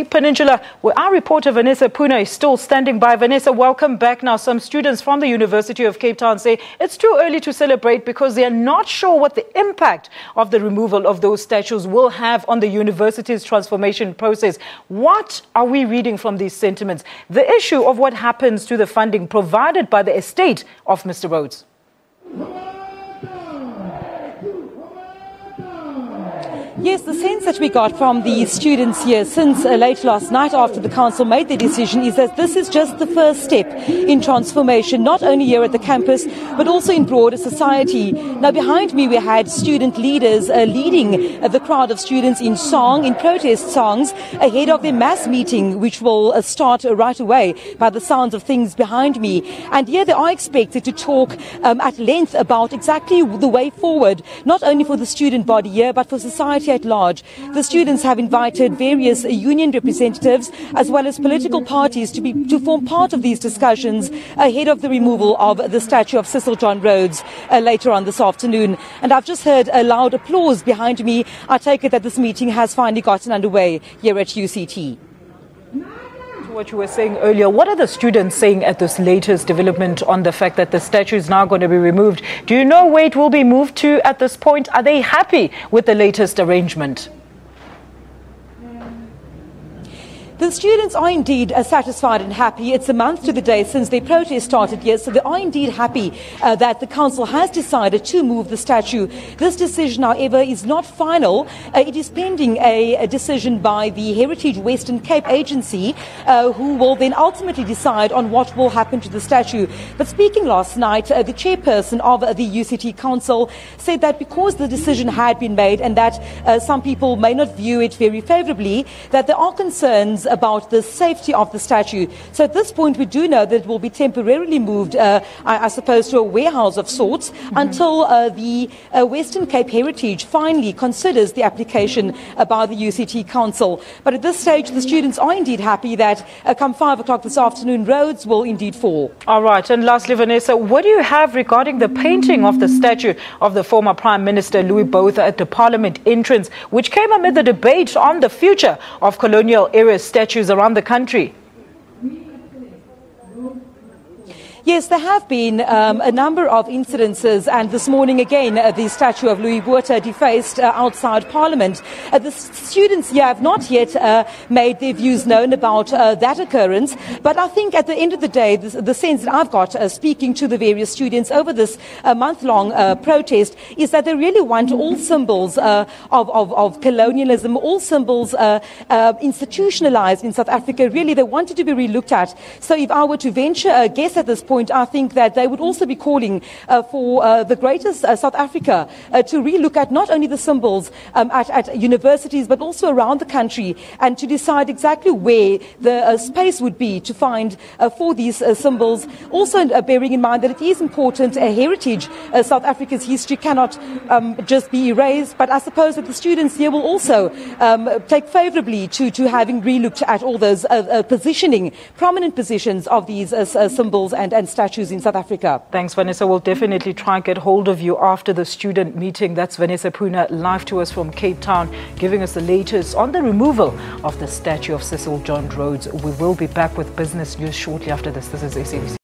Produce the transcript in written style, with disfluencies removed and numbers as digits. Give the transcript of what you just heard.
Peninsula, where our reporter Vanessa Poonah is still standing by. Vanessa, welcome back. Now, some students from the University of Cape Town say it's too early to celebrate because they are not sure what the impact of the removal of those statues will have on the university's transformation process. What are we reading from these sentiments? The issue of what happens to the funding provided by the estate of Mr. Rhodes. Yes, the sense that we got from the students here since late last night after the council made their decision is that this is just the first step in transformation, not only here at the campus, but also in broader society. Now, behind me, we had student leaders leading the crowd of students in song, in protest songs, ahead of their mass meeting, which will start right away by the sounds of things behind me. And here they are expected to talk at length about exactly the way forward, not only for the student body here, but for society at large. The students have invited various union representatives as well as political parties to form part of these discussions ahead of the removal of the statue of Cecil John Rhodes later on this afternoon. And I've just heard a loud applause behind me. I take it that this meeting has finally gotten underway here at UCT. What you were saying earlier, what are the students saying at this latest development on the fact that the statue is now going to be removed? Do you know where it will be moved to at this point? Are they happy with the latest arrangement? The students are indeed satisfied and happy. It's a month to the day since their protest started here, so they are indeed happy that the council has decided to move the statue. This decision, however, is not final. It is pending a decision by the Heritage Western Cape Agency, who will then ultimately decide on what will happen to the statue. But speaking last night, the chairperson of the UCT Council said that because the decision had been made and that some people may not view it very favourably, that there are concerns about the safety of the statue. So at this point, we do know that it will be temporarily moved, I suppose, to a warehouse of sorts until the Western Cape Heritage finally considers the application by the UCT Council. But at this stage, the students are indeed happy that come 5 o'clock this afternoon, Rhodes will indeed fall. All right. And lastly, Vanessa, what do you have regarding the painting of the statue of the former Prime Minister Louis Botha at the Parliament entrance, which came amid the debate on the future of colonial-era statues around the country? Yes, there have been a number of incidences, and this morning again the statue of Louis Botha defaced outside Parliament. The students here have not yet made their views known about that occurrence, but I think at the end of the day, the sense that I've got speaking to the various students over this month-long protest is that they really want all symbols of colonialism, all symbols institutionalized in South Africa. Really, they wanted to be relooked at. So if I were to venture a guess at this point, I think that they would also be calling for the greatest South Africa to relook at not only the symbols at universities but also around the country, and to decide exactly where the space would be to find for these symbols. Also bearing in mind that it is important, heritage, South Africa's history cannot just be erased, but I suppose that the students here will also take favourably to having relooked at all those prominent positions of these symbols and statues in South Africa. Thanks, Vanessa. We'll definitely try and get hold of you after the student meeting. That's Vanessa Poonah, live to us from Cape Town, giving us the latest on the removal of the statue of Cecil John Rhodes. We will be back with business news shortly after this. This is SABC.